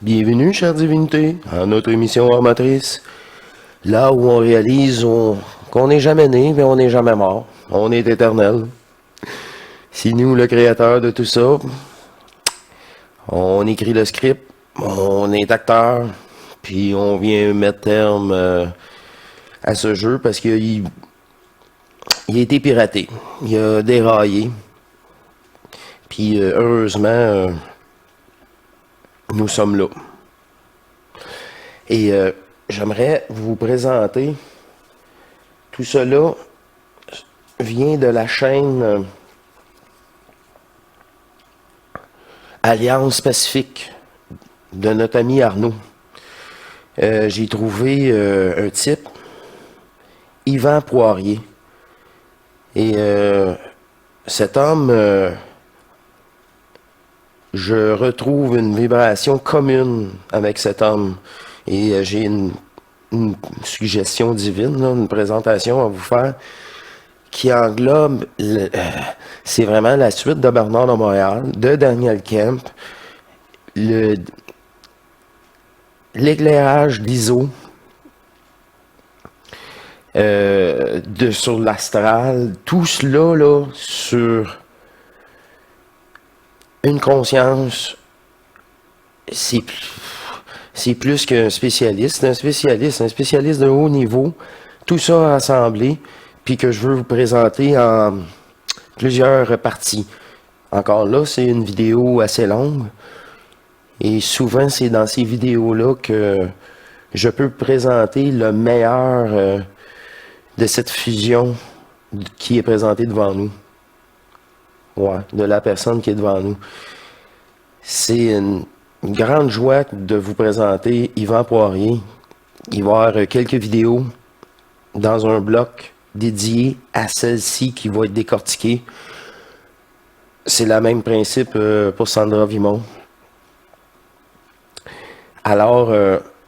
Bienvenue, chère divinité, à notre émission Armatrice, là où on réalise qu'on n'est jamais né, mais on n'est jamais mort. On est éternel. C'est nous le créateur de tout ça. On écrit le script, on est acteur, puis on vient mettre terme à ce jeu parce qu'il a été piraté. Il a déraillé. Puis heureusement, nous sommes là. Et j'aimerais vous présenter, tout cela vient de la chaîne Alliance Pacifique de notre ami Arnaud. J'ai trouvé un type, Yvan Poirier. Et cet homme, je retrouve une vibration commune avec cet homme. Et j'ai une suggestion divine, là, une présentation à vous faire qui englobe, c'est vraiment la suite de Bernard de Montréal, de Daniel Kemp, l'éclairage d'ISO, sur l'astral, tout cela là, sur une conscience, c'est plus qu'un spécialiste, un spécialiste de haut niveau, tout ça rassemblé, puis que je veux vous présenter en plusieurs parties. Encore là, c'est une vidéo assez longue, et souvent c'est dans ces vidéos-là que je peux présenter le meilleur de cette fusion qui est présentée devant nous. Ouais, de la personne qui est devant nous. C'est une grande joie de vous présenter Yvan Poirier. Il va y avoir quelques vidéos dans un bloc dédié à celle-ci qui va être décortiquée. C'est le même principe pour Sandra Vimon. Alors,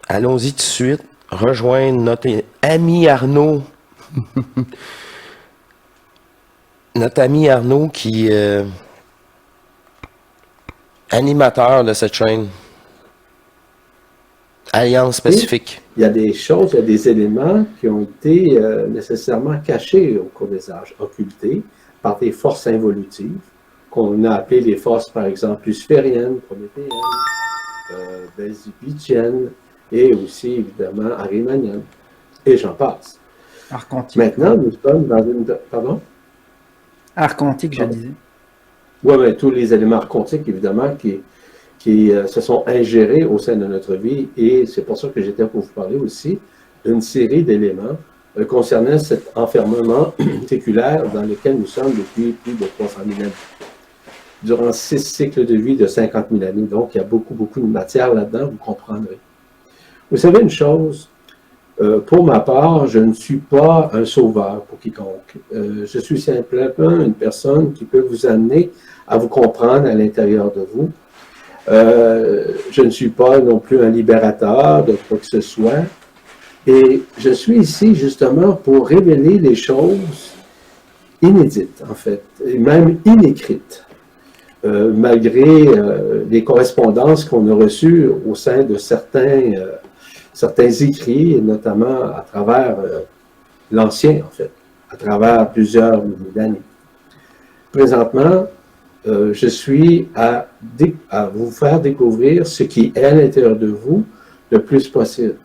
allons-y tout de suite. Rejoindre notre ami Arnaud. Notre ami Arnaud qui est animateur de cette chaîne. Alliance Pacifique. Il y a des choses, il y a des éléments qui ont été nécessairement cachés au cours des âges, occultés par des forces involutives, qu'on a appelées les forces, par exemple, lucifériennes, prométhéennes, belzébuthiennes, et aussi, évidemment, arimaniennes, et j'en passe. Archontique. Maintenant, nous sommes dans une... Pardon? Archontique, je disais. Oui, mais tous les éléments archontiques, évidemment, qui se sont ingérés au sein de notre vie, et c'est pour ça que j'étais pour vous parler aussi d'une série d'éléments concernant cet enfermement séculaire dans lequel nous sommes depuis plus de 300 000 années. Durant 6 cycles de vie de 50 000 années, donc il y a beaucoup de matière là-dedans, vous comprendrez. Vous savez une chose, pour ma part, je ne suis pas un sauveur pour quiconque. Je suis simplement une personne qui peut vous amener à vous comprendre à l'intérieur de vous. Je ne suis pas non plus un libérateur de quoi que ce soit. Et je suis ici justement pour révéler les choses inédites, en fait, et même inécrites, malgré les correspondances qu'on a reçues au sein de certains écrits, et notamment à travers l'ancien, en fait, à travers plusieurs milliers d'années. Présentement, je suis à vous faire découvrir ce qui est à l'intérieur de vous le plus possible.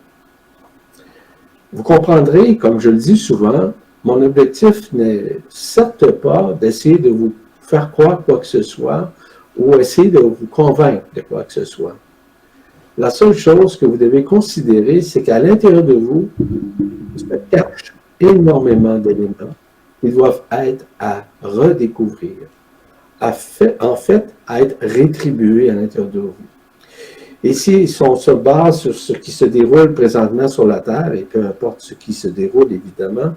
Vous comprendrez, comme je le dis souvent, mon objectif n'est certes pas d'essayer de vous faire croire quoi que ce soit ou essayer de vous convaincre de quoi que ce soit. La seule chose que vous devez considérer, c'est qu'à l'intérieur de vous, se cache énormément d'éléments qui doivent être à redécouvrir, en fait, à être rétribués à l'intérieur de vous. Et si on se base sur ce qui se déroule présentement sur la Terre, et peu importe ce qui se déroule, évidemment,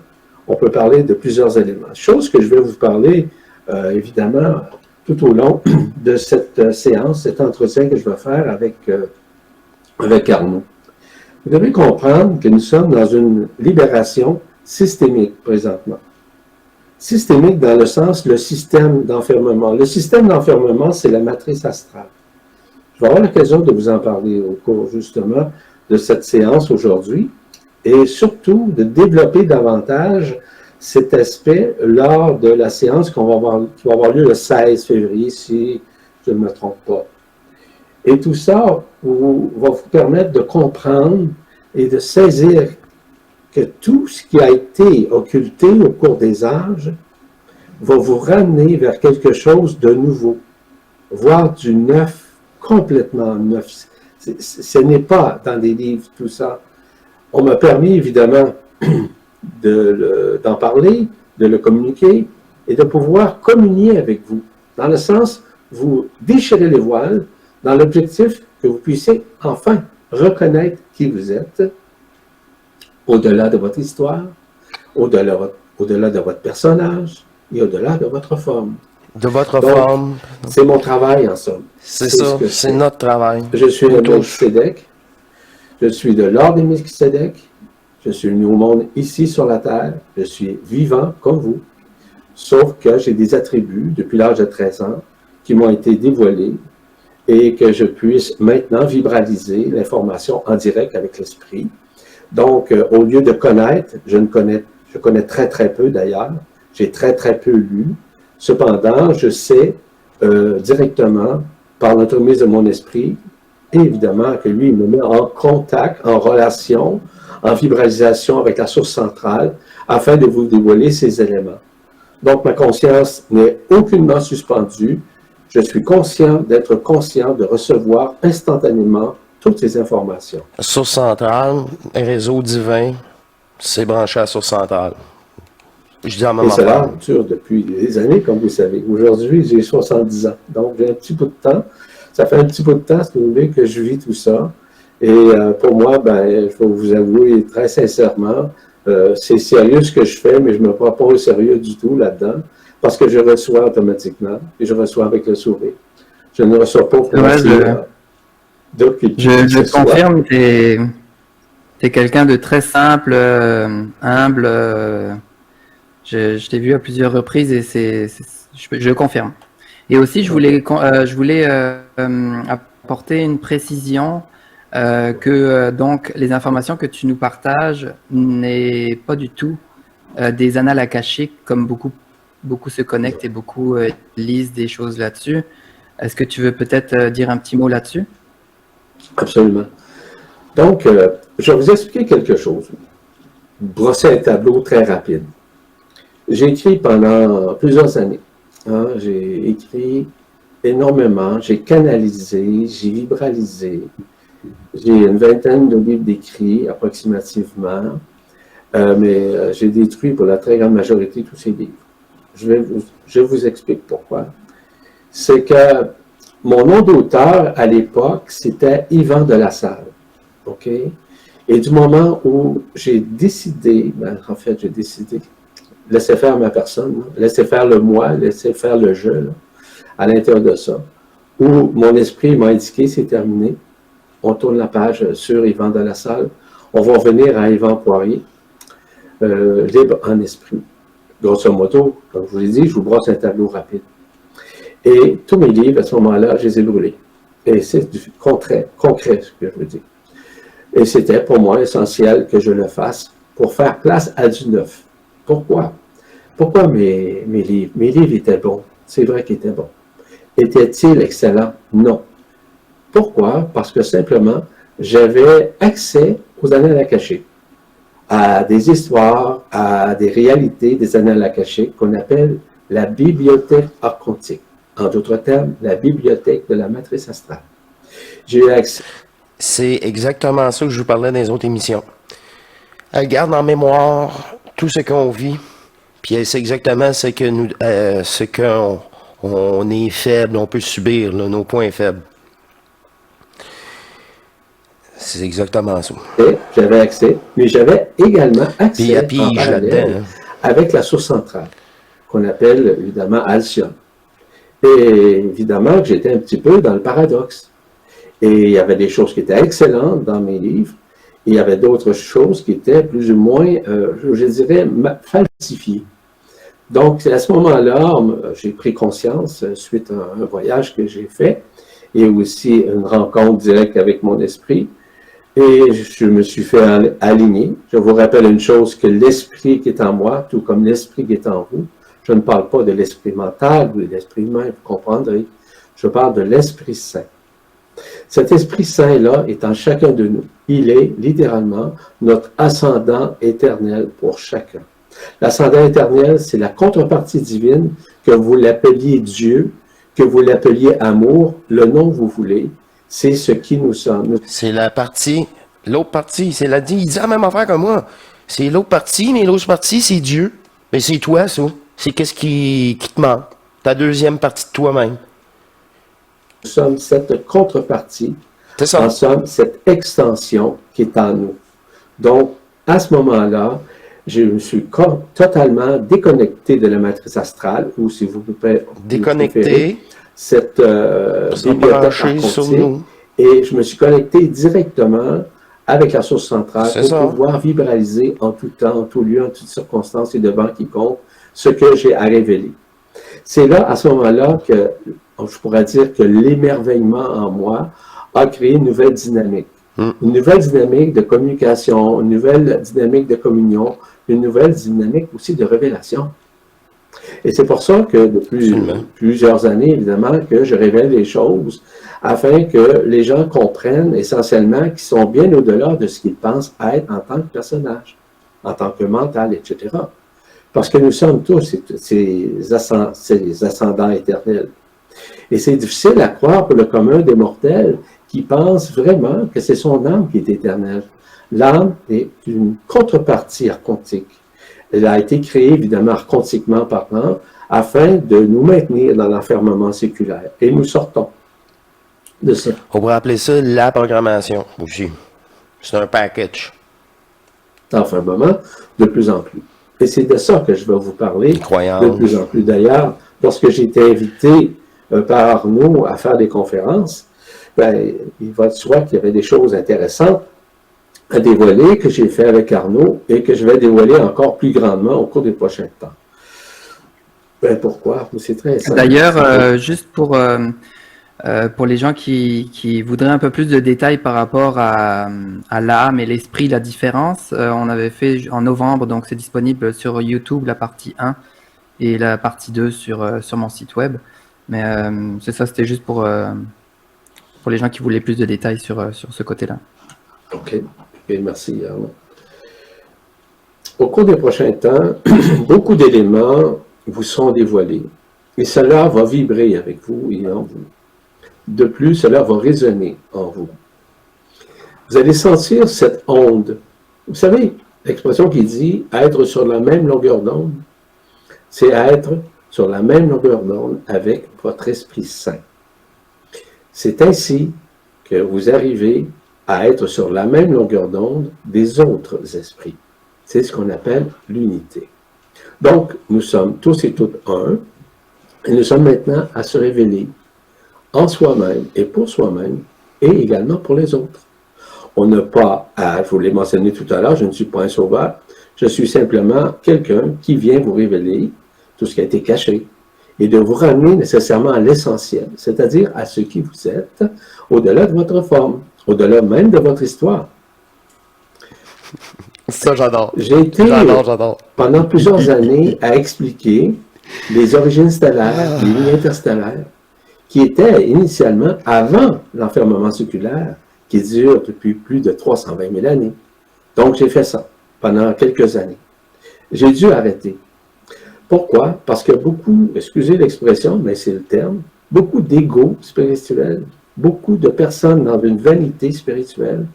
on peut parler de plusieurs éléments. Chose que je vais vous parler, évidemment, tout au long de cette séance, cet entretien que je vais faire avec Arnaud. Vous devez comprendre que nous sommes dans une libération systémique présentement. Systémique dans le sens, le système d'enfermement. Le système d'enfermement, c'est la matrice astrale. Je vais avoir l'occasion de vous en parler au cours justement de cette séance aujourd'hui et surtout de développer davantage cet aspect lors de la séance qui va avoir lieu le 16 février, si je ne me trompe pas. Et tout ça va vous permettre de comprendre et de saisir que tout ce qui a été occulté au cours des âges va vous ramener vers quelque chose de nouveau, voire du neuf, complètement neuf. Ce n'est pas dans des livres tout ça. On m'a permis évidemment d'en parler, de le communiquer et de pouvoir communier avec vous. Dans le sens, vous déchirez les voiles dans l'objectif que vous puissiez enfin reconnaître qui vous êtes au-delà de votre histoire, au-delà de votre personnage et au-delà de votre forme. De votre Donc, forme. c'est mon travail en somme. C'est ça, c'est notre travail. Je suis le Melchisédek, je suis de l'ordre des Melchisédek, je suis venu au monde ici sur la terre, je suis vivant comme vous, sauf que j'ai des attributs depuis l'âge de 13 ans qui m'ont été dévoilés et que je puisse maintenant vibraliser l'information en direct avec l'esprit. Donc, au lieu de connaître, je connais très très peu d'ailleurs, j'ai très très peu lu. Cependant, je sais directement, par l'entremise de mon esprit, et évidemment que lui, il me met en contact, en relation, en vibralisation avec la source centrale, afin de vous dévoiler ces éléments. Donc, ma conscience n'est aucunement suspendue. Je suis conscient d'être conscient de recevoir instantanément toutes ces informations. Source centrale, réseau divin, c'est branché à la source centrale. Je dis en même Et cela dure depuis des années, comme vous savez. Aujourd'hui, j'ai 70 ans. Donc, j'ai un petit bout de temps. Ça fait un petit bout de temps, si vous voulez, que je vis tout ça. Et pour moi, ben, je vais vous avouer très sincèrement, c'est sérieux ce que je fais, mais je ne me prends pas au sérieux du tout là-dedans, parce que je reçois automatiquement, et je reçois avec le sourire. Je ne reçois pas pour je confirme, tu es quelqu'un de très simple, humble. Je t'ai vu à plusieurs reprises et je confirme. Et aussi, je voulais apporter une précision que donc les informations que tu nous partages n'est pas du tout des annales akashiques comme beaucoup se connectent et beaucoup lisent des choses là-dessus. Est-ce que tu veux peut-être dire un petit mot là-dessus? Absolument. Donc, je vais vous expliquer quelque chose. Brosser un tableau très rapide. J'ai écrit pendant plusieurs années. Hein, j'ai écrit énormément, j'ai canalisé, j'ai vibralisé. J'ai une vingtaine de livres d'écrits, approximativement, mais j'ai détruit pour la très grande majorité tous ces livres. Je vous explique pourquoi. C'est que mon nom d'auteur, à l'époque, c'était Yvan de la Salle. OK? Et du moment où j'ai décidé, j'ai décidé, laisser faire ma personne, laisser faire le moi, laisser faire le je, là, à l'intérieur de ça, où mon esprit m'a indiqué, c'est terminé, on tourne la page sur Yvan de la Salle, on va revenir à Yvan Poirier, libre en esprit. Grosso modo, comme je vous l'ai dit, je vous brosse un tableau rapide. Et tous mes livres, à ce moment-là, je les ai brûlés. Et c'est du concret ce que je veux dire. Et c'était pour moi essentiel que je le fasse pour faire place à du neuf. Pourquoi? Pourquoi mes livres? Mes livres étaient bons. C'est vrai qu'ils étaient bons. Étaient-ils excellents? Non. Pourquoi? Parce que simplement, j'avais accès aux annales akashiques, à des histoires, à des réalités des annales akashiques qu'on appelle la bibliothèque archontique. En d'autres termes, la bibliothèque de la matrice astrale. J'ai eu accès. C'est exactement ça que je vous parlais dans les autres émissions. Elle garde en mémoire tout ce qu'on vit, puis c'est exactement ce que nous, ce qu'on est faible, on peut subir, là, nos points faibles. C'est exactement ça. J'avais accès, mais j'avais également accès puis en parallèle avec la source centrale, qu'on appelle évidemment Alcyon. Et évidemment que j'étais un petit peu dans le paradoxe. Et il y avait des choses qui étaient excellentes dans mes livres, et il y avait d'autres choses qui étaient plus ou moins, je dirais, falsifiées. Donc, à ce moment-là, j'ai pris conscience, suite à un voyage que j'ai fait, et aussi une rencontre directe avec mon esprit. Et je me suis fait aligner. Je vous rappelle une chose, que l'esprit qui est en moi, tout comme l'esprit qui est en vous, je ne parle pas de l'esprit mental ou de l'esprit humain, vous comprendrez. Je parle de l'Esprit Saint. Cet Esprit Saint-là est en chacun de nous. Il est littéralement notre ascendant éternel pour chacun. L'ascendant éternel, c'est la contrepartie divine, que vous l'appeliez Dieu, que vous l'appeliez amour, le nom que vous voulez, c'est ce qui nous sommes. C'est la partie, l'autre partie, c'est il dit la même affaire que moi. C'est l'autre partie, mais l'autre partie, c'est Dieu. Mais c'est toi, ça. C'est qu'est-ce qui te manque. Ta deuxième partie de toi-même. Nous sommes cette contrepartie. C'est ça. Nous sommes cette extension qui est en nous. Donc, à ce moment-là, je me suis totalement déconnecté de la matrice astrale, ou si vous pouvez déconnecté, cette bibliothèque sur nous. Et je me suis connecté directement avec la source centrale pour pouvoir vibraliser en tout temps, en tout lieu, en toutes circonstances et devant quiconque ce que j'ai à révéler. C'est là, à ce moment-là, que je pourrais dire que l'émerveillement en moi a créé une nouvelle dynamique. Une nouvelle dynamique de communication, une nouvelle dynamique de communion, une nouvelle dynamique aussi de révélation. Et c'est pour ça que depuis plusieurs années, évidemment, que je révèle les choses afin que les gens comprennent essentiellement qu'ils sont bien au-delà de ce qu'ils pensent être en tant que personnage, en tant que mental, etc. Parce que nous sommes tous ces ascendants éternels. Et c'est difficile à croire pour le commun des mortels qui pense vraiment que c'est son âme qui est éternelle. L'âme est une contrepartie archontique. Elle a été créée, évidemment, archontiquement parlant, afin de nous maintenir dans l'enfermement séculaire. Et nous sortons de ça. On pourrait appeler ça la programmation aussi. C'est un package. L'enfermement, de plus en plus. Et c'est de ça que je vais vous parler de plus en plus. D'ailleurs, lorsque j'ai été invité par Arnaud à faire des conférences, ben, il va de soi qu'il y avait des choses intéressantes à dévoiler que j'ai fait avec Arnaud et que je vais dévoiler encore plus grandement au cours des prochains temps. Ben, pourquoi? C'est très simple. D'ailleurs, juste pour les gens qui voudraient un peu plus de détails par rapport à l'âme et l'esprit, la différence, on avait fait en novembre, donc c'est disponible sur YouTube, la partie 1 et la partie 2 sur mon site web. Mais c'est ça, c'était juste pour les gens qui voulaient plus de détails sur ce côté-là. OK. Et merci, Arnaud. Au cours des prochains temps, beaucoup d'éléments vous seront dévoilés. Et cela va vibrer avec vous et en vous. De plus, cela va résonner en vous. Vous allez sentir cette onde. Vous savez, l'expression qui dit « être sur la même longueur d'onde », c'est être sur la même longueur d'onde avec votre Esprit Saint. C'est ainsi que vous arrivez à être sur la même longueur d'onde des autres esprits. C'est ce qu'on appelle l'unité. Donc, nous sommes tous et toutes un, et nous sommes maintenant à se révéler en soi-même et pour soi-même, et également pour les autres. On n'a pas à, je vous l'ai mentionné tout à l'heure, je ne suis pas un sauveur, je suis simplement quelqu'un qui vient vous révéler tout ce qui a été caché, et de vous ramener nécessairement à l'essentiel, c'est-à-dire à ce qui vous êtes, au-delà de votre forme, au-delà même de votre histoire. Ça, j'adore. J'ai été, pendant plusieurs années, à expliquer les origines stellaires, les lignes interstellaires, qui étaient initialement avant l'enfermement séculaire, qui dure depuis plus de 320 000 années. Donc, j'ai fait ça pendant quelques années. J'ai dû arrêter. Pourquoi? Parce que beaucoup, excusez l'expression, mais c'est le terme, beaucoup d'égos spirituels, beaucoup de personnes dans une vanité spirituelle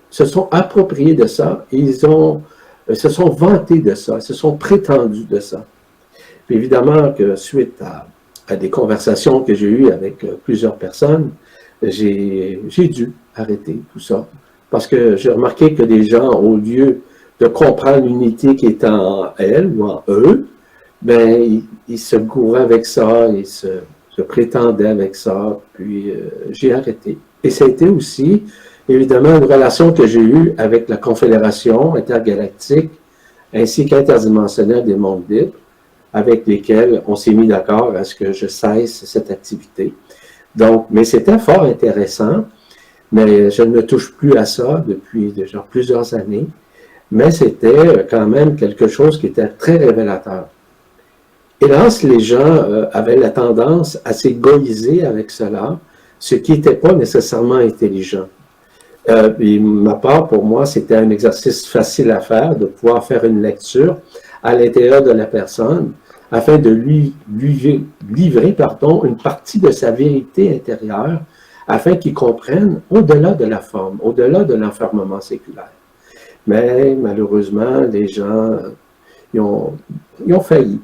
se sont appropriés de ça, et ils se sont vantés de ça, se sont prétendus de ça. Puis évidemment que suite à des conversations que j'ai eues avec plusieurs personnes, j'ai dû arrêter tout ça. Parce que j'ai remarqué que des gens, au lieu de comprendre l'unité qui est en elles ou en eux, ben, ils se gourraient avec ça, ils se prétendaient avec ça, puis j'ai arrêté. Et ça a été aussi, évidemment, une relation que j'ai eue avec la Confédération intergalactique ainsi qu'interdimensionnelle des mondes libres, avec lesquels on s'est mis d'accord à ce que je cesse cette activité. Donc, mais c'était fort intéressant, mais je ne touche plus à ça depuis déjà plusieurs années. Mais c'était quand même quelque chose qui était très révélateur. Hélas, les gens avaient la tendance à s'égoïser avec cela, ce qui n'était pas nécessairement intelligent. Et ma part, pour moi, c'était un exercice facile à faire, de pouvoir faire une lecture à l'intérieur de la personne, afin de lui livrer une partie de sa vérité intérieure, afin qu'il comprenne au-delà de la forme, au-delà de l'enfermement séculaire. Mais malheureusement, les gens ils ont failli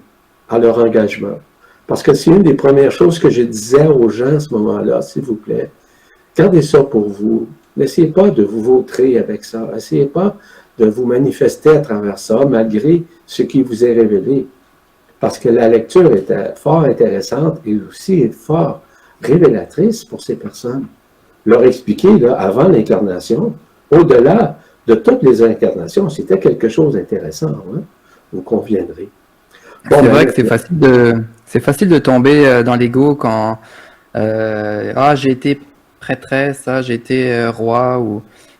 à leur engagement. Parce que c'est une des premières choses que je disais aux gens à ce moment-là, s'il vous plaît, gardez ça pour vous. N'essayez pas de vous vautrer avec ça. Essayez pas de vous manifester à travers ça, malgré ce qui vous est révélé. Parce que la lecture était fort intéressante et aussi fort révélatrice pour ces personnes. Leur expliquer, là, avant l'incarnation, au-delà de toutes les incarnations, c'était quelque chose d'intéressant, hein? Vous conviendrez. Bon, c'est vrai que c'est facile de tomber dans l'ego quand j'ai été prêtresse, j'ai été roi,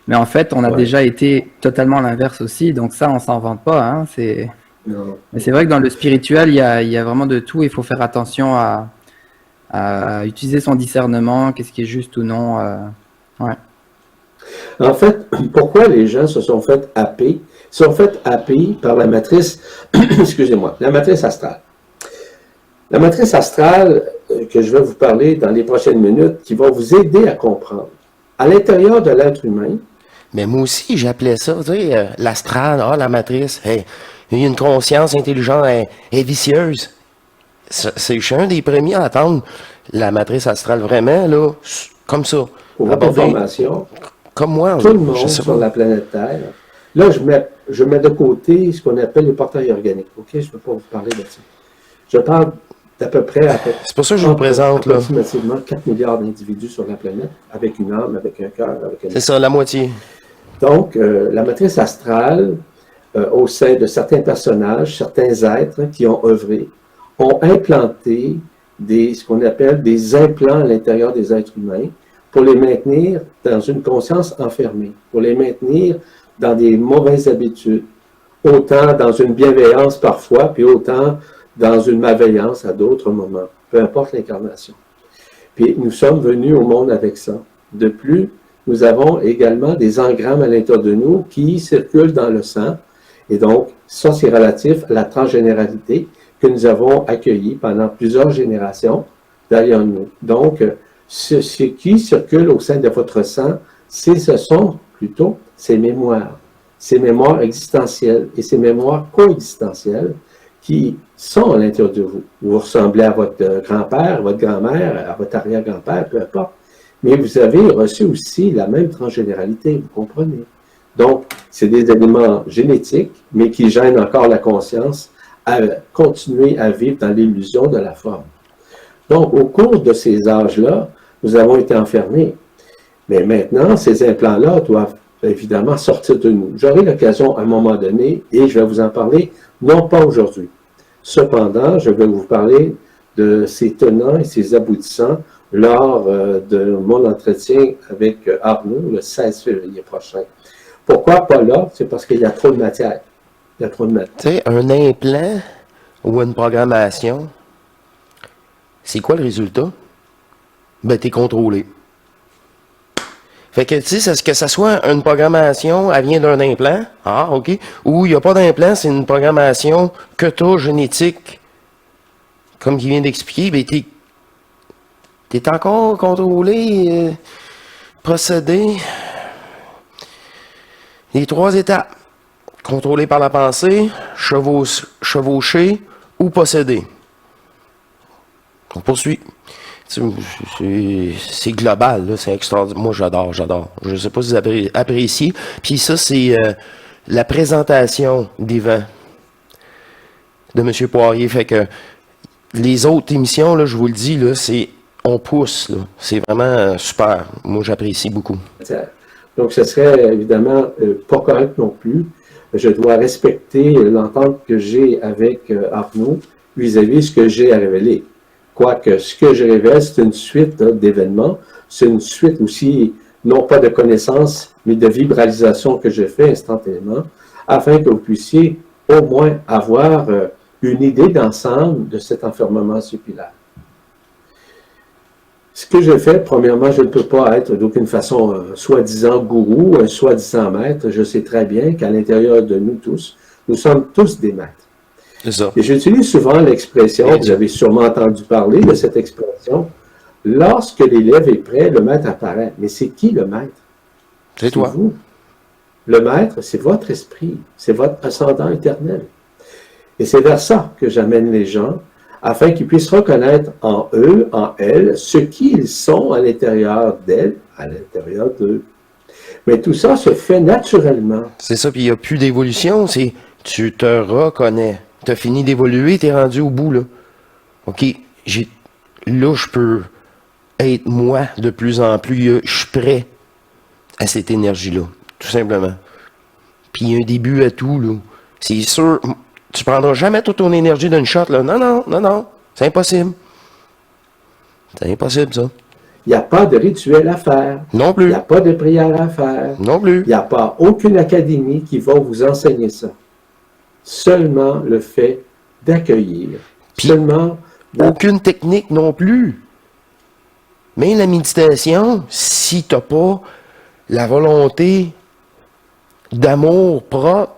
mais en fait on a déjà été totalement l'inverse aussi, donc ça on s'en vante pas, hein. Mais c'est vrai que dans le spirituel il y a vraiment de tout, il faut faire attention à utiliser son discernement, qu'est-ce qui est juste ou non. Ouais. En fait, pourquoi les gens se sont fait happer? Ils se sont fait happer par la matrice, excusez-moi, la matrice astrale. La matrice astrale, que je vais vous parler dans les prochaines minutes, qui va vous aider à comprendre. À l'intérieur de l'être humain. Mais moi aussi, j'appelais ça, tu sais, l'astral, la matrice. Hey, il y a une conscience intelligente, elle est vicieuse. Je suis un des premiers à attendre la matrice astrale vraiment, là, comme ça. Pour votre information, comme moi. Tout le monde sur la planète Terre. Là, je mets de côté ce qu'on appelle les portails organiques. OK? Je ne peux pas vous parler de ça. Je parle d'à peu près... C'est pour ça que je vous présente, approximativement 4 milliards d'individus sur la planète, avec une âme, avec un cœur, avec un... C'est ça, la moitié. Donc, la matrice astrale, au sein de certains personnages, certains êtres qui ont œuvré, ont implanté ce qu'on appelle des implants à l'intérieur des êtres humains pour les maintenir dans une conscience enfermée, pour les maintenir dans des mauvaises habitudes, autant dans une bienveillance parfois, puis autant dans une malveillance à d'autres moments, peu importe l'incarnation. Puis nous sommes venus au monde avec ça. De plus, nous avons également des engrammes à l'intérieur de nous qui circulent dans le sang. Et donc, ça, c'est relatif à la transgénéralité que nous avons accueillie pendant plusieurs générations derrière nous. Donc, ce qui circule au sein de votre sang, ce sont plutôt ces mémoires existentielles et ces mémoires coexistentielles qui sont à l'intérieur de vous. Vous ressemblez à votre grand-père, à votre grand-mère, à votre arrière-grand-père, peu importe. Mais vous avez reçu aussi la même transgénéralité, vous comprenez. Donc, c'est des éléments génétiques, mais qui gênent encore la conscience à continuer à vivre dans l'illusion de la forme. Donc, au cours de ces âges-là, nous avons été enfermés. Mais maintenant, ces implants-là doivent évidemment sortir de nous. J'aurai l'occasion à un moment donné, et je vais vous en parler, non pas aujourd'hui. Cependant, je vais vous parler de ces tenants et ces aboutissants lors de mon entretien avec Arnaud le 16 février prochain. Pourquoi pas là? C'est parce qu'il y a trop de matière. Il y a trop de matière. Tu sais, un implant ou une programmation, c'est quoi le résultat? Ben, t'es contrôlé. Fait que, tu sais, que ça soit une programmation, elle vient d'un implant, OK, ou il n'y a pas d'implant, c'est une programmation que t'as génétique, comme il vient d'expliquer, ben, t'es encore contrôlé, procédé. Les 3 étapes. Contrôlé par la pensée, chevauché ou possédé. On poursuit. C'est global, c'est extraordinaire. Moi, j'adore. Je ne sais pas si vous appréciez. Puis ça, c'est la présentation des vents de M. Poirier. Fait que les autres émissions, là, je vous le dis, là, on pousse. C'est vraiment super. Moi, j'apprécie beaucoup. Donc, ce serait évidemment pas correct non plus. Je dois respecter l'entente que j'ai avec Arnaud vis-à-vis de ce que j'ai à révéler. Quoique ce que je révèle, c'est une suite d'événements, c'est une suite aussi, non pas de connaissances, mais de vibralisation que je fais instantanément, afin que vous puissiez au moins avoir une idée d'ensemble de cet enfermement supilaire. Ce que je fais, premièrement, je ne peux pas être d'aucune façon un soi-disant gourou, un soi-disant maître. Je sais très bien qu'à l'intérieur de nous tous, nous sommes tous des maîtres. C'est ça. Et j'utilise souvent l'expression, vous avez sûrement entendu parler de cette expression, lorsque l'élève est prêt, le maître apparaît. Mais c'est qui le maître? C'est toi. Vous. Le maître, c'est votre esprit, c'est votre ascendant éternel. Et c'est vers ça que j'amène les gens, afin qu'ils puissent reconnaître en eux, en elles, ce qu'ils sont à l'intérieur d'elles, à l'intérieur d'eux. Mais tout ça se fait naturellement. C'est ça, puis il n'y a plus d'évolution, c'est tu te reconnais. Tu as fini d'évoluer, tu es rendu au bout, là. OK, là, je peux être moi de plus en plus. Je suis prêt à cette énergie-là, tout simplement. Puis il y a un début à tout, là. C'est sûr, tu prendras jamais toute ton énergie d'une shot, là. Non, non, non, non. C'est impossible. C'est impossible, ça. Il n'y a pas de rituel à faire. Non Il plus. n'y a pas de prière à faire. Non plus. Il n'y a pas aucune académie qui va vous enseigner ça. Seulement le fait d'accueillir. Puis- Seulement Aucune technique non plus. Mais la méditation, si tu n'as pas la volonté d'amour propre,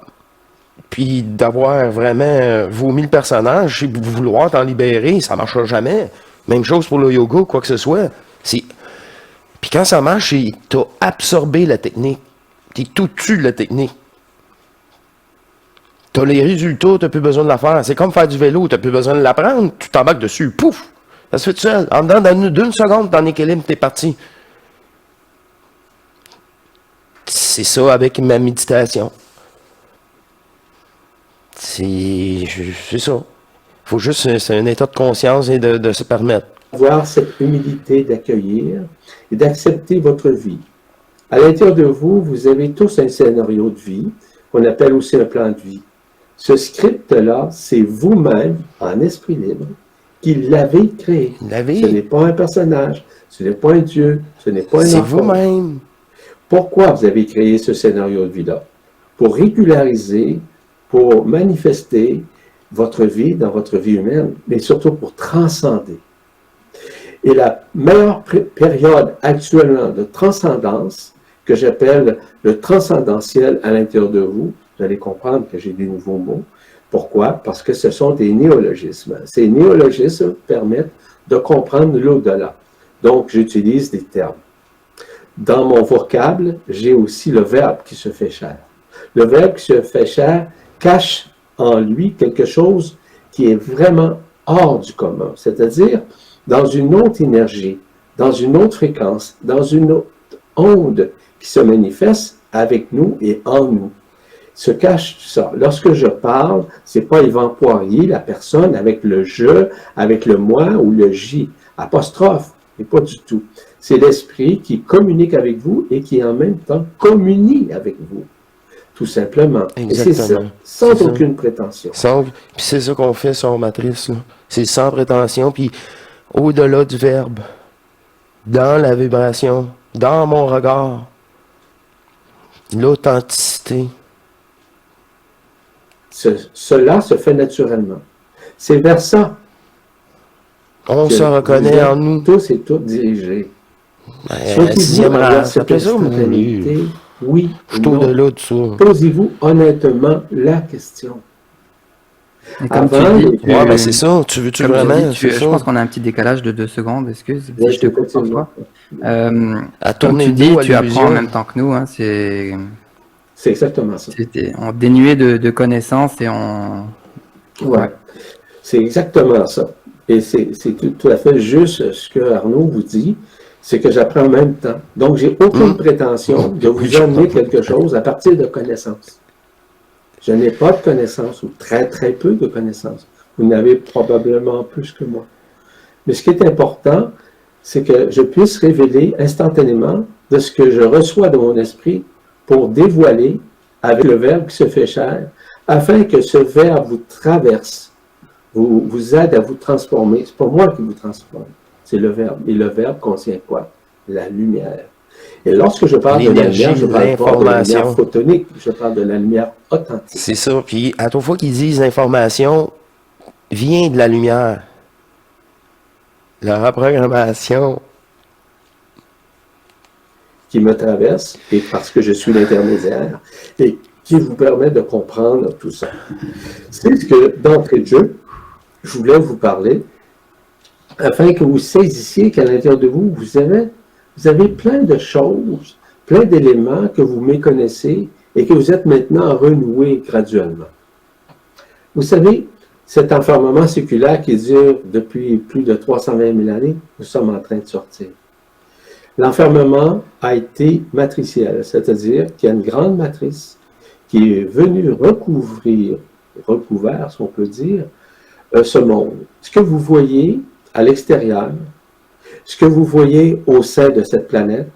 puis d'avoir vraiment vomi le personnage, et vouloir t'en libérer, ça ne marchera jamais. Même chose pour le yoga, quoi que ce soit. Puis quand ça marche, tu as absorbé la technique. Tu es tout dessus de la technique. Tu as les résultats, tu n'as plus besoin de la faire. C'est comme faire du vélo, tu n'as plus besoin de l'apprendre, tu t'embarques dessus, pouf! Ça se fait tout seul. En dedans d'une seconde, dans l'équilibre, tu es parti. C'est ça avec ma méditation. C'est ça. Faut juste, c'est un état de conscience et de se permettre. avoir cette humilité d'accueillir et d'accepter votre vie. À l'intérieur de vous, vous avez tous un scénario de vie qu'on appelle aussi un plan de vie. Ce script-là, c'est vous-même, en esprit libre, qui l'avez créé. Ce n'est pas un personnage, ce n'est pas un Dieu, ce n'est pas un C'est enfant. vous-même. Pourquoi vous avez créé ce scénario de vie-là? Pour régulariser, pour manifester votre vie dans votre vie humaine, mais surtout pour transcender. Et la meilleure période actuellement de transcendance, que j'appelle le transcendentiel à l'intérieur de vous, vous allez comprendre que j'ai des nouveaux mots. Pourquoi? Parce que ce sont des néologismes. Ces néologismes permettent de comprendre l'au-delà. Donc, j'utilise des termes. Dans mon vocable, j'ai aussi le verbe qui se fait chair. Le verbe qui se fait chair cache en lui quelque chose qui est vraiment hors du commun, c'est-à-dire dans une autre énergie, dans une autre fréquence, dans une autre onde qui se manifeste avec nous et en nous. Se cache tout ça. Lorsque je parle, c'est pas Yvan Poirier, la personne, avec le je, avec le moi ou le j, apostrophe, mais pas du tout. C'est l'esprit qui communique avec vous et qui en même temps communie avec vous. Tout simplement. Exactement. Et c'est ça, sans aucune prétention. Puis c'est ça qu'on fait sur Matrice, là. C'est sans prétention, puis au-delà du verbe, dans la vibration, dans mon regard, l'authenticité. Cela se fait naturellement. C'est vers ça. On se reconnaît en nous. Tous et toutes dirigés. Sixième rang, ça fait ça, instantanéité, oui, je suis au-delà de ça. Posez-vous honnêtement la question. Et comme Avant, tu dis, Ouais, ben c'est ça. Tu veux-tu comme tu vraiment? dis, C'est je ça. pense qu'on a un petit décalage de 2 secondes, excuse, Ouais, si je te coupe continue. parfois. À Comme tourner tu le dis, dos à tu apprends en l'illusion. même temps que nous, hein, c'est exactement ça. on dénué de connaissances et on... Ouais. C'est exactement ça. Et c'est tout à fait juste ce que Arnaud vous dit, c'est que j'apprends en même temps. Donc, j'ai aucune prétention de vous amener quelque chose à partir de connaissances. Je n'ai pas de connaissances ou très, très peu de connaissances. Vous n'avez probablement plus que moi. Mais ce qui est important, c'est que je puisse révéler instantanément de ce que je reçois de mon esprit pour dévoiler avec le verbe qui se fait chair, afin que ce verbe vous traverse vous aide à vous transformer. C'est pas moi qui vous transforme, c'est le Verbe. Et le Verbe contient quoi? La lumière. Et lorsque je parle de la lumière, je parle pas de la lumière photonique, je parle de la lumière authentique. C'est ça. Puis, à toute fois qu'ils disent l'information vient de la lumière. La reprogrammation. Qui me traverse, et parce que je suis l'intermédiaire, et qui vous permet de comprendre tout ça. C'est ce que, d'entrée de jeu, je voulais vous parler, afin que vous saisissiez qu'à l'intérieur de vous, vous avez plein de choses, plein d'éléments que vous méconnaissez et que vous êtes maintenant renoués graduellement. Vous savez, cet enfermement séculaire qui dure depuis plus de 320 000 années, nous sommes en train de sortir. L'enfermement a été matriciel, c'est-à-dire qu'il y a une grande matrice qui est venue recouvert, si on peut dire, ce monde. Ce que vous voyez à l'extérieur, ce que vous voyez au sein de cette planète,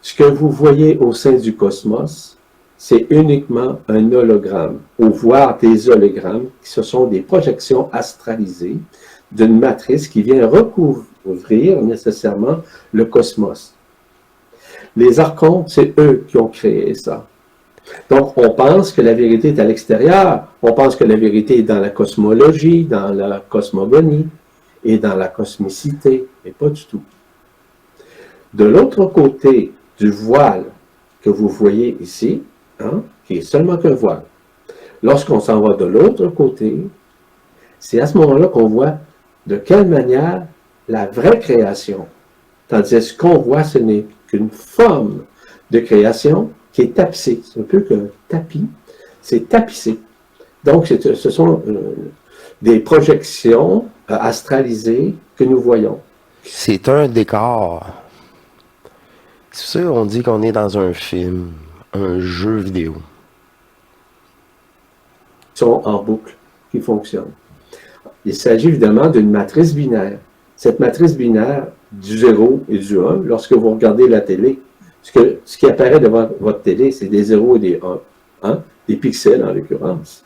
ce que vous voyez au sein du cosmos, c'est uniquement un hologramme, ou voire des hologrammes, qui ce sont des projections astralisées d'une matrice qui vient recouvrir nécessairement le cosmos. Les archontes, c'est eux qui ont créé ça. Donc, on pense que la vérité est à l'extérieur, on pense que la vérité est dans la cosmologie, dans la cosmogonie et dans la cosmicité, mais pas du tout. De l'autre côté du voile que vous voyez ici, qui est seulement qu'un voile, lorsqu'on s'en va de l'autre côté, c'est à ce moment-là qu'on voit de quelle manière la vraie création, tandis que ce qu'on voit, ce n'est qu'une forme de création qui est tapissée. C'est un peu qu'un tapis, c'est tapissé. Donc, ce sont des projections astralisées que nous voyons. C'est un décor. C'est sûr, on dit qu'on est dans un film, un jeu vidéo. Ils sont en boucle, qui fonctionnent. Il s'agit évidemment d'une matrice binaire. Cette matrice binaire du 0 et du 1, lorsque vous regardez la télé, ce qui apparaît devant votre télé, c'est des 0 et des 1, des pixels en l'occurrence.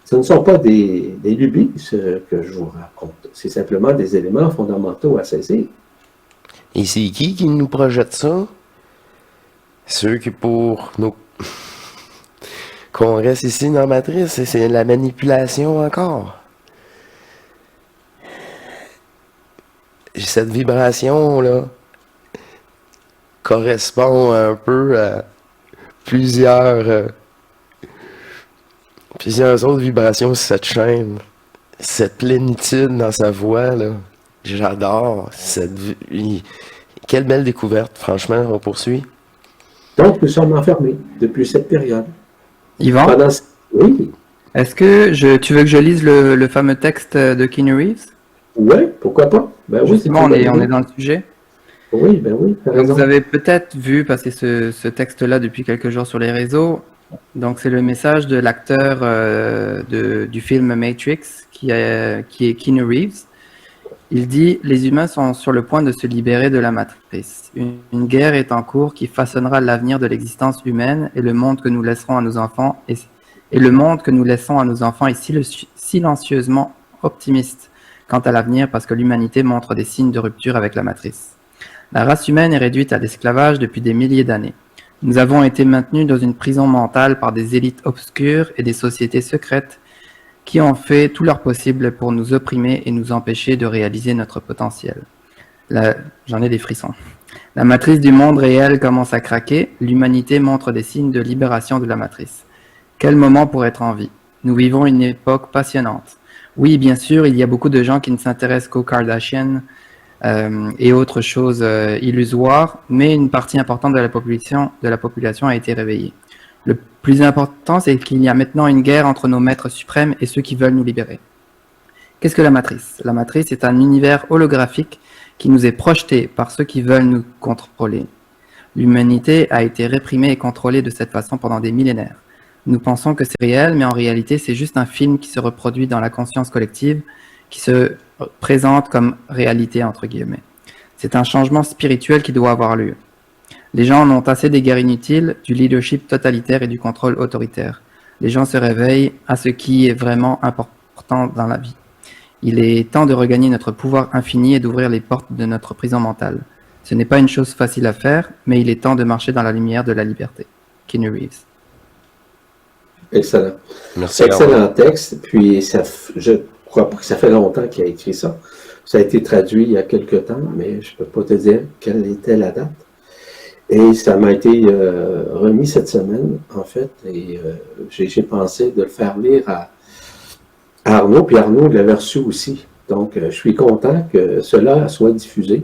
Ce ne sont pas des lubies, ce que je vous raconte. C'est simplement des éléments fondamentaux à saisir. Et c'est qui nous projette ça? Ceux qui, pour nous... qu'on reste ici dans la matrice, c'est la manipulation encore. Cette vibration-là correspond un peu à plusieurs autres vibrations sur cette chaîne. Cette plénitude dans sa voix, là, j'adore. Quelle belle découverte, franchement, on poursuit. Donc, nous sommes enfermés depuis cette période. Yvan, Oui. est-ce que tu veux que je lise le fameux texte de Keanu Reeves? Oui, pourquoi pas? Ben oui, Justement, on est dans le sujet. Oui, ben oui, t'as Donc, raison. vous avez peut-être vu passer ce texte-là depuis quelques jours sur les réseaux. Donc, c'est le message de l'acteur du film Matrix, qui est Keanu Reeves. Il dit « Les humains sont sur le point de se libérer de la matrice. Une guerre est en cours qui façonnera l'avenir de l'existence humaine et le monde que nous laisserons à nos enfants est silencieusement optimiste quant à l'avenir parce que l'humanité montre des signes de rupture avec la matrice. La race humaine est réduite à l'esclavage depuis des milliers d'années. Nous avons été maintenus dans une prison mentale par des élites obscures et des sociétés secrètes qui ont fait tout leur possible pour nous opprimer et nous empêcher de réaliser notre potentiel. J'en ai des frissons. La matrice du monde réel commence à craquer, l'humanité montre des signes de libération de la matrice. Quel moment pour être en vie? Nous vivons une époque passionnante. Oui, bien sûr, il y a beaucoup de gens qui ne s'intéressent qu'aux Kardashians et autres choses illusoires, mais une partie importante de la population a été réveillée. Le plus important, c'est qu'il y a maintenant une guerre entre nos maîtres suprêmes et ceux qui veulent nous libérer. Qu'est-ce que la matrice? La matrice est un univers holographique qui nous est projeté par ceux qui veulent nous contrôler. L'humanité a été réprimée et contrôlée de cette façon pendant des millénaires. Nous pensons que c'est réel, mais en réalité, c'est juste un film qui se reproduit dans la conscience collective, qui se présente comme réalité, entre guillemets. C'est un changement spirituel qui doit avoir lieu. Les gens en ont assez des guerres inutiles, du leadership totalitaire et du contrôle autoritaire. Les gens se réveillent à ce qui est vraiment important dans la vie. Il est temps de regagner notre pouvoir infini et d'ouvrir les portes de notre prison mentale. Ce n'est pas une chose facile à faire, mais il est temps de marcher dans la lumière de la liberté. Keanu Reeves. Excellent. Merci. Excellent texte. Puis, je crois pas que ça fait longtemps qu'il a écrit ça. Ça a été traduit il y a quelque temps, mais je ne peux pas te dire quelle était la date. Et ça m'a été remis cette semaine, en fait, et j'ai pensé de le faire lire à Arnaud, puis Arnaud l'avait reçu aussi. Donc, je suis content que cela soit diffusé.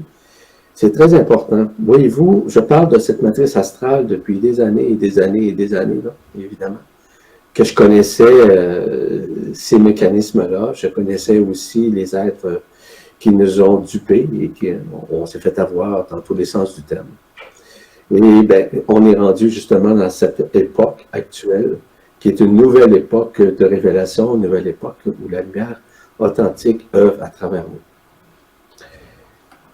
C'est très important. Voyez-vous, je parle de cette matrice astrale depuis des années et des années et des années, là, évidemment, que je connaissais ces mécanismes-là. Je connaissais aussi les êtres qui nous ont dupés et on s'est fait avoir dans tous les sens du terme. Et bien, on est rendu justement dans cette époque actuelle, qui est une nouvelle époque de révélation, une nouvelle époque où la lumière authentique œuvre à travers nous.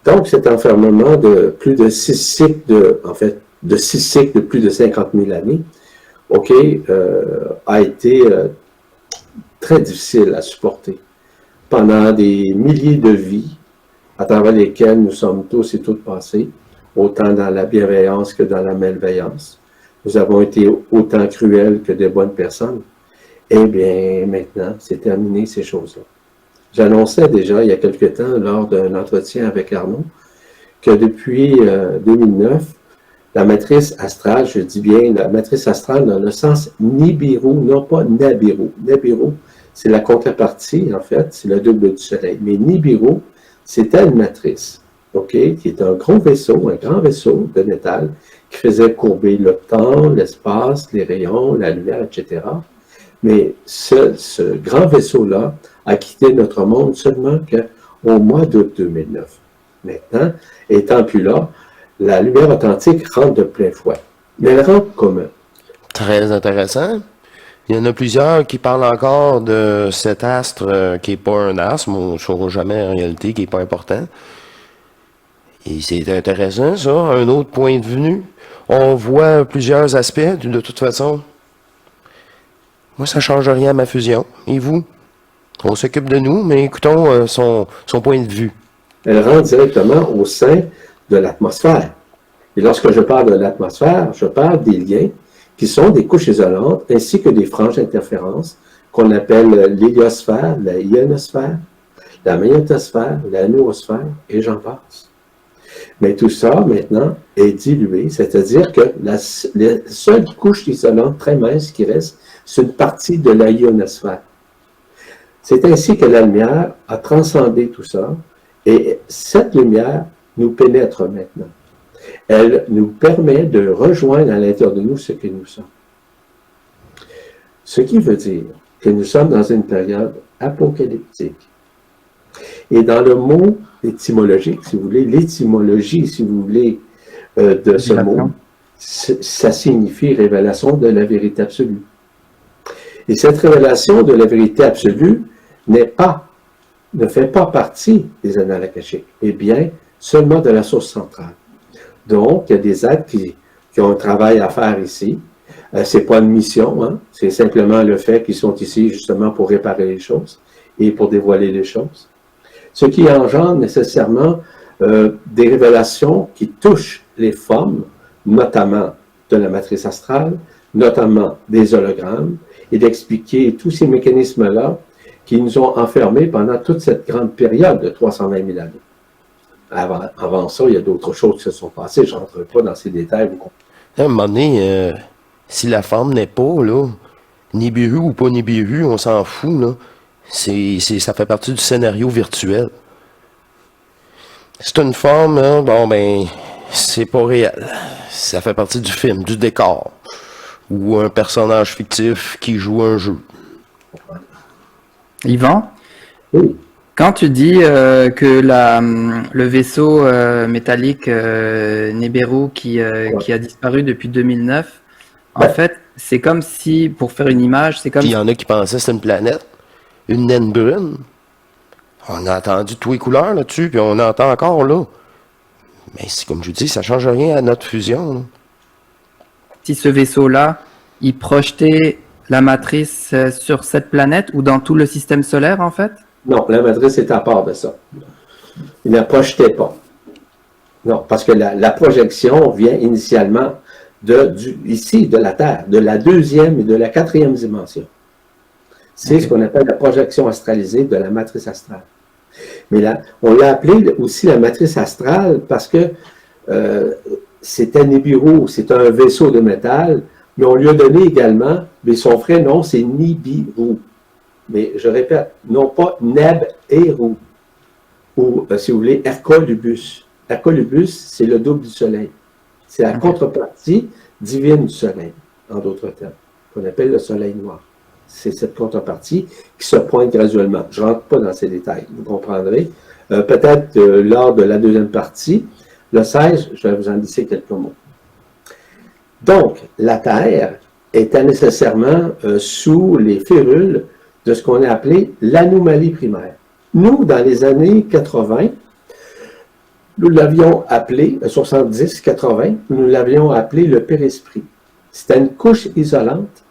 Donc, cet enfermement de plus de 6 cycles, de 6 cycles de plus de 50 000 années, a été très difficile à supporter pendant des milliers de vies à travers lesquelles nous sommes tous et toutes passés, autant dans la bienveillance que dans la malveillance. Nous avons été autant cruels que de bonnes personnes. Eh bien, maintenant, c'est terminé ces choses-là. J'annonçais déjà il y a quelque temps, lors d'un entretien avec Arnaud, que depuis 2009, la matrice astrale, je dis bien la matrice astrale dans le sens Nibiru, non pas Nabiru. Nabiru, c'est la contrepartie, en fait, c'est le double du Soleil. Mais Nibiru, c'était une matrice, qui est un gros vaisseau, un grand vaisseau de métal qui faisait courber le temps, l'espace, les rayons, la lumière, etc. Mais ce grand vaisseau-là a quitté notre monde seulement qu'au mois d'août 2009. Maintenant, étant plus là, la lumière authentique rentre de plein fouet. Mais elle rentre comment? Très intéressant. Il y en a plusieurs qui parlent encore de cet astre qui n'est pas un astre, mais on ne saura jamais en réalité, qui n'est pas important. Et c'est intéressant, ça, un autre point de vue. On voit plusieurs aspects, de toute façon. Moi, ça ne change rien à ma fusion. Et vous? On s'occupe de nous, mais écoutons son point de vue. Elle rentre directement au sein de l'atmosphère. Et lorsque je parle de l'atmosphère, je parle des liens qui sont des couches isolantes ainsi que des franges d'interférence qu'on appelle l'héliosphère, la ionosphère, la magnétosphère, la noosphère, et j'en passe. Mais tout ça, maintenant, est dilué, c'est-à-dire que la seule couche isolante très mince qui reste, c'est une partie de la ionosphère. C'est ainsi que la lumière a transcendé tout ça, et cette lumière nous pénètre maintenant. Elle nous permet de rejoindre à l'intérieur de nous ce que nous sommes. Ce qui veut dire que nous sommes dans une période apocalyptique. Et dans le mot étymologique, si vous voulez, l'étymologie, si vous voulez, de ce mot, ça signifie révélation de la vérité absolue. Et cette révélation de la vérité absolue ne fait pas partie des annales akashiques, mais bien seulement de la source centrale. Donc, il y a des êtres qui ont un travail à faire ici. Ce n'est pas une mission, hein? C'est simplement le fait qu'ils sont ici justement pour réparer les choses et pour dévoiler les choses. Ce qui engendre nécessairement des révélations qui touchent les formes, notamment de la matrice astrale, notamment des hologrammes, et d'expliquer tous ces mécanismes-là qui nous ont enfermés pendant toute cette grande période de 320 000 années. Avant ça, il y a d'autres choses qui se sont passées. Je ne rentre pas dans ces détails. À un moment donné, si la forme n'est pas, là, Nibiru ou pas Nibiru, on s'en fout, là. Ça fait partie du scénario virtuel. C'est une forme, hein, bon ben, c'est pas réel. Ça fait partie du film, du décor. Ou un personnage fictif qui joue un jeu. Yvan, Oui. quand tu dis que le vaisseau métallique Nibiru qui a disparu depuis 2009, en fait, c'est comme si, pour faire une image, c'est comme Puis il y en a qui pensaient que c'était une planète, une naine brune. On a entendu tous les couleurs là-dessus, puis on entend encore là. Mais c'est comme je vous dis, ça change rien à notre fusion, là. si ce vaisseau-là, il projetait la matrice sur cette planète ou dans tout le système solaire, en fait? Non, la matrice est à part de ça. Il ne projetait pas. Non, parce que la projection vient initialement ici, de la Terre, de la deuxième et de la quatrième dimension. C'est ce qu'on appelle la projection astralisée de la matrice astrale. Mais là, on l'a appelé aussi la matrice astrale parce que c'est un Nibiru, c'est un vaisseau de métal, mais on lui a donné également, mais son vrai nom, c'est Nibiru. Mais je répète, non pas Neb-Eru, ou, si vous voulez, Hercolubus. Hercolubus, c'est le double du Soleil. C'est la contrepartie divine du Soleil, en d'autres termes, qu'on appelle le Soleil noir. C'est cette contrepartie qui se pointe graduellement. Je ne rentre pas dans ces détails, vous comprendrez. Peut-être lors de la deuxième partie, le 16, je vais vous en glisser quelques mots. Donc, la Terre était nécessairement sous les férules de ce qu'on a appelé l'anomalie primaire. Nous, dans les années 80, nous l'avions appelé, 70-80, nous l'avions appelé le périsprit. C'était une couche isolante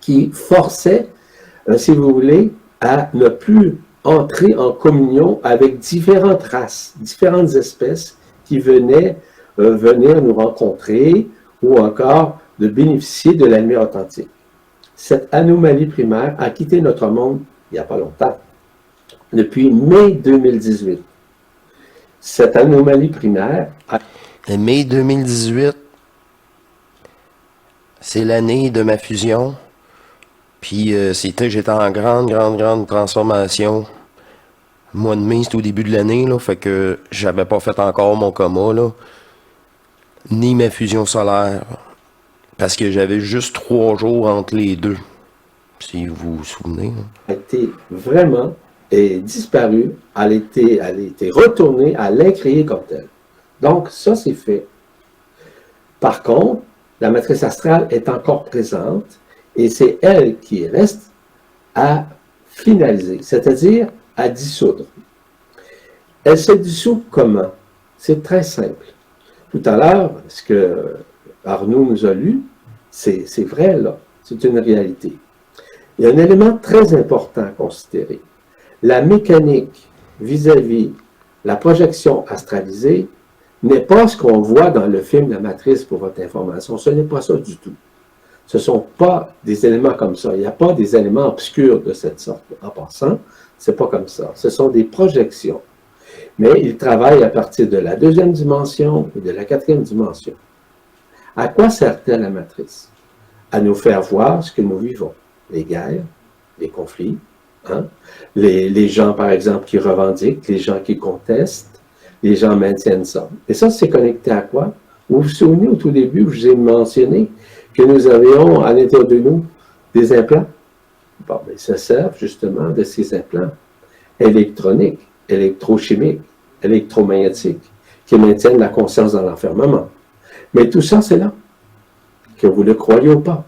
qui forçait, si vous voulez, à ne plus entrer en communion avec différentes races, différentes espèces qui venaient venir nous rencontrer ou encore de bénéficier de la lumière authentique. Cette anomalie primaire a quitté notre monde il n'y a pas longtemps, depuis mai 2018. Cette anomalie primaire a... Mai 2018, c'est l'année de ma fusion. Puis j'étais en grande transformation. Le mois de mai, c'était au début de l'année, là, fait que j'avais pas fait encore mon coma, là, ni ma fusion solaire, parce que j'avais juste 3 jours entre les deux, si vous vous souvenez. A été vraiment disparue, elle a été retournée à l'incréé comme telle. Donc, ça, c'est fait. Par contre, la matrice astrale est encore présente et c'est elle qui reste à finaliser, c'est-à-dire à dissoudre. Elle se dissout comment? C'est très simple. Tout à l'heure, ce que Arnaud nous a lu, c'est vrai, là. C'est une réalité. Il y a un élément très important à considérer. La mécanique vis-à-vis la projection astralisée n'est pas ce qu'on voit dans le film La Matrice, pour votre information. Ce n'est pas ça du tout. Ce ne sont pas des éléments comme ça. Il n'y a pas des éléments obscurs de cette sorte. En passant, ce n'est pas comme ça. Ce sont des projections. Mais ils travaillent à partir de la deuxième dimension et de la quatrième dimension. À quoi sert-elle la matrice? À nous faire voir ce que nous vivons. Les guerres, les conflits, hein? Les gens, par exemple, qui revendiquent, les gens qui contestent, les gens maintiennent ça. Et ça, c'est connecté à quoi? Vous vous souvenez, au tout début, je vous ai mentionné que nous avions à l'intérieur de nous des implants. Bon, mais ça sert justement de ces implants électroniques, électrochimiques, électromagnétiques, qui maintiennent la conscience dans l'enfermement. Mais tout ça, c'est là, que vous le croyez ou pas.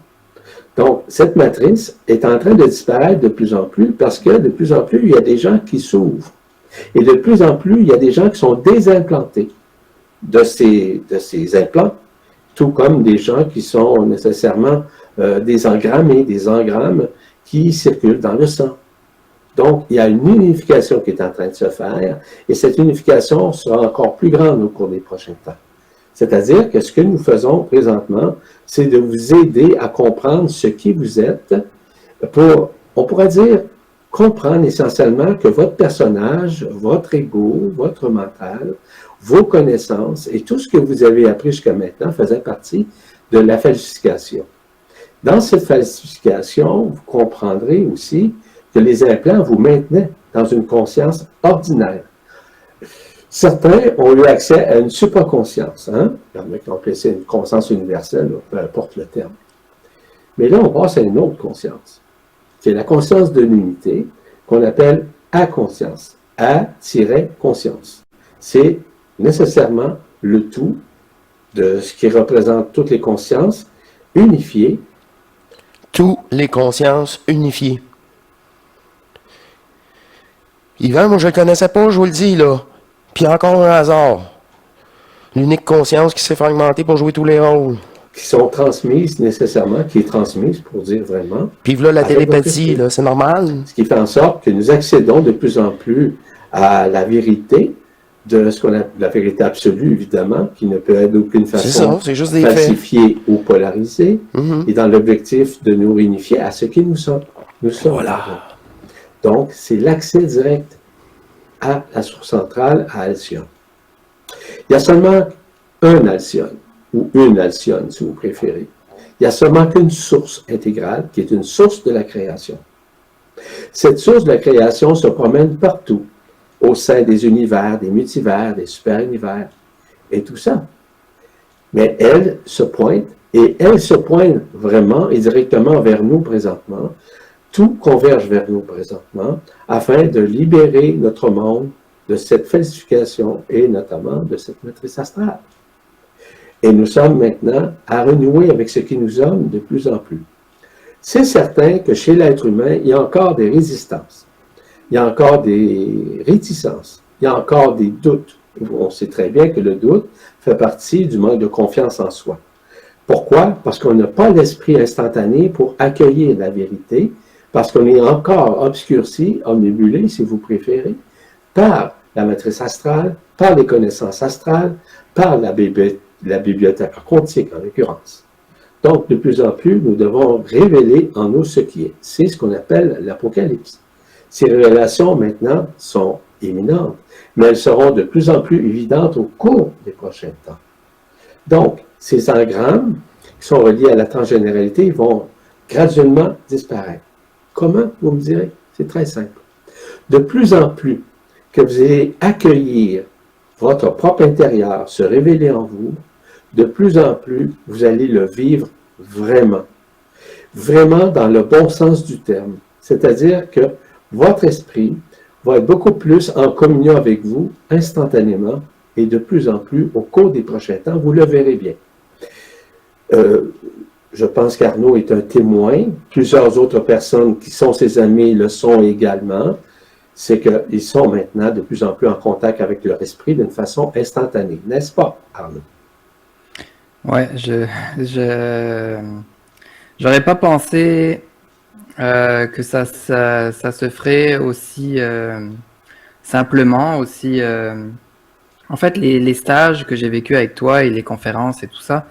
Donc, cette matrice est en train de disparaître de plus en plus parce que de plus en plus, il y a des gens qui s'ouvrent. Et de plus en plus, il y a des gens qui sont désimplantés de ces implants, tout comme des gens qui sont nécessairement des engrammés, des engrammes qui circulent dans le sang. Donc, il y a une unification qui est en train de se faire, et cette unification sera encore plus grande au cours des prochains temps. C'est-à-dire que ce que nous faisons présentement, c'est de vous aider à comprendre ce qui vous êtes pour, on pourrait dire, comprendre essentiellement que votre personnage, votre ego, votre mental, vos connaissances et tout ce que vous avez appris jusqu'à maintenant faisait partie de la falsification. Dans cette falsification, vous comprendrez aussi que les implants vous maintenaient dans une conscience ordinaire. Certains ont eu accès à une supraconscience. Hein? Il y en a qui ont appelé ça une conscience universelle, peu importe le terme. Mais là, on passe à une autre conscience, qui est la conscience de l'unité, qu'on appelle A-conscience. A-conscience. C'est nécessairement le tout de ce qui représente toutes les consciences unifiées. Toutes les consciences unifiées. Yvan, moi je le connaissais pas, je vous le dis, là. Puis encore un hasard. L'unique conscience qui s'est fragmentée pour jouer tous les rôles. qui sont transmises nécessairement, qui est transmise pour dire vraiment. Puis là, la avec télépathie, notre là, c'est normal. ce qui fait en sorte que nous accédons de plus en plus à la vérité, de ce qu'on appelle la vérité absolue, évidemment, qui ne peut être d'aucune C'est façon ça, c'est juste des faits. falsifiée ou polarisée, Mhm. et dans l'objectif de nous réunifier à ce qui nous sommes. Nous sommes. Voilà. Donc, c'est l'accès direct à la source centrale, à Alcyone. Il y a seulement un Alcyone, ou une Alcyone, si vous préférez. Il n'y a seulement qu'une source intégrale, qui est une source de la création. Cette source de la création se promène partout, au sein des univers, des multivers, des super-univers, et tout ça. Mais elle se pointe, et elle se pointe vraiment et directement vers nous présentement. Tout converge vers nous présentement, afin de libérer notre monde de cette falsification et notamment de cette matrice astrale. Et nous sommes maintenant à renouer avec ce qui nous sommes de plus en plus. C'est certain que chez l'être humain, il y a encore des résistances, il y a encore des réticences, il y a encore des doutes. On sait très bien que le doute fait partie du manque de confiance en soi. Pourquoi? Parce qu'on n'a pas l'esprit instantané pour accueillir la vérité, parce qu'on est encore obscurci, omnibulé, si vous préférez, par la matrice astrale, par les connaissances astrales, par la bibliothèque quantique en l'occurrence. Donc, de plus en plus, nous devons révéler en nous ce qui est. C'est ce qu'on appelle l'Apocalypse. Ces révélations, maintenant, sont imminentes, mais elles seront de plus en plus évidentes au cours des prochains temps. Donc, ces engrammes qui sont reliés à la transgénéralité vont graduellement disparaître. Comment, vous me direz? C'est très simple. De plus en plus que vous allez accueillir votre propre intérieur, se révéler en vous, de plus en plus, vous allez le vivre vraiment. Vraiment dans le bon sens du terme. C'est-à-dire que votre esprit va être beaucoup plus en communion avec vous instantanément et de plus en plus au cours des prochains temps, vous le verrez bien. Je pense qu'Arnaud est un témoin. Plusieurs autres personnes qui sont ses amis le sont également. C'est qu'ils sont maintenant de plus en plus en contact avec leur esprit d'une façon instantanée. N'est-ce pas, Arnaud? Ouais, j'aurais pas pensé que ça se ferait aussi simplement, aussi. En fait, les stages que j'ai vécu avec toi et les conférences et tout ça,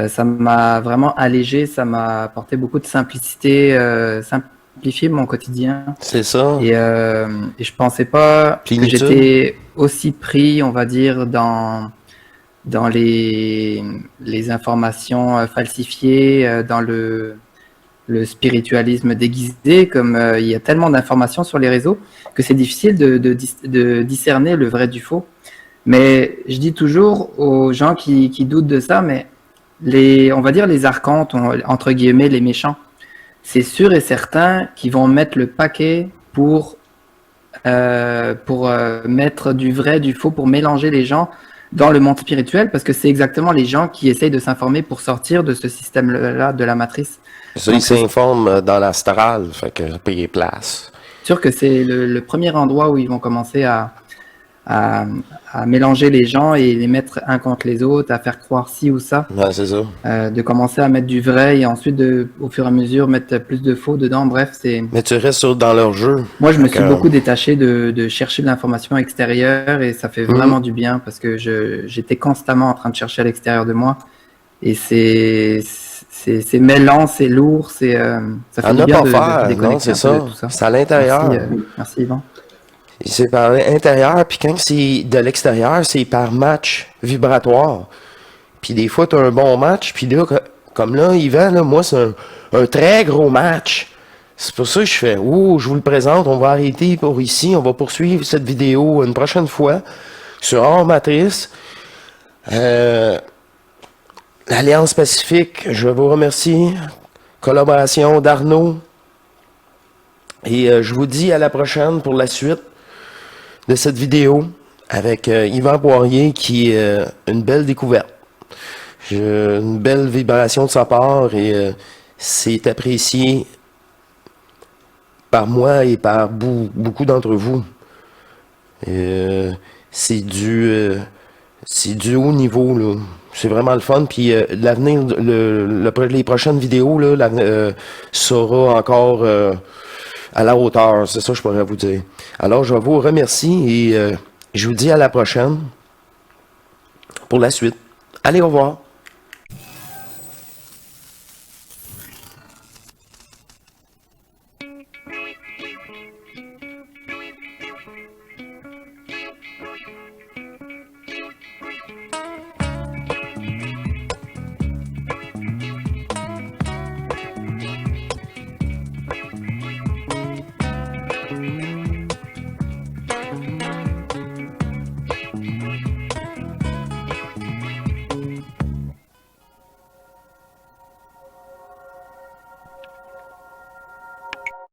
ça m'a vraiment allégé, ça m'a apporté beaucoup de simplicité, simplifié mon quotidien. C'est ça. Et je pensais pas que Plénitude. j'étais aussi pris, on va dire, dans les informations falsifiées, dans le spiritualisme déguisé, comme il y a tellement d'informations sur les réseaux que c'est difficile de discerner le vrai du faux. Mais je dis toujours aux gens qui doutent de ça, mais on va dire les archontes, entre guillemets, les méchants, c'est sûr et certain qu'ils vont mettre le paquet pour mettre du vrai, du faux, pour mélanger les gens dans le monde spirituel, parce que c'est exactement les gens qui essayent de s'informer pour sortir de ce système-là, de la matrice. Ça, ils s'informent dans l'astral, fait que payer place. C'est sûr que c'est le premier endroit où ils vont commencer à mélanger les gens et les mettre un contre les autres, à faire croire ci ou ça, Ouais, c'est ça. de commencer à mettre du vrai et ensuite, au fur et à mesure, mettre plus de faux dedans. Bref, c'est... Mais tu restes dans leur jeu. Moi, je me Fait suis que- beaucoup détaché de chercher de l'information extérieure et ça fait vraiment du bien parce que j'étais constamment en train de chercher à l'extérieur de moi et c'est mêlant, c'est lourd, ça fait En du a bien pas de faire, déconnecter non, c'est un peu de ça. tout ça. C'est à l'intérieur. Merci Yvan. C'est par l'intérieur, puis quand c'est de l'extérieur, c'est par match vibratoire. Puis des fois, tu as un bon match, puis là, comme là, Yvan, là, moi, c'est un très gros match. C'est pour ça que je fais, je vous le présente, on va arrêter pour ici, on va poursuivre cette vidéo une prochaine fois sur Hors Matrice. L'Alliance Pacifique, je vous remercie. Collaboration d'Arnaud. Et je vous dis à la prochaine pour la suite de cette vidéo avec Yvan Poirier qui est une belle découverte. Une belle vibration de sa part et c'est apprécié par moi et par beaucoup d'entre vous. C'est dû C'est du haut niveau, là. C'est vraiment le fun. Puis l'avenir, les prochaines vidéos, là, sera encore à la hauteur. C'est ça que je pourrais vous dire. Alors, je vous remercie et je vous dis à la prochaine pour la suite. Allez, au revoir.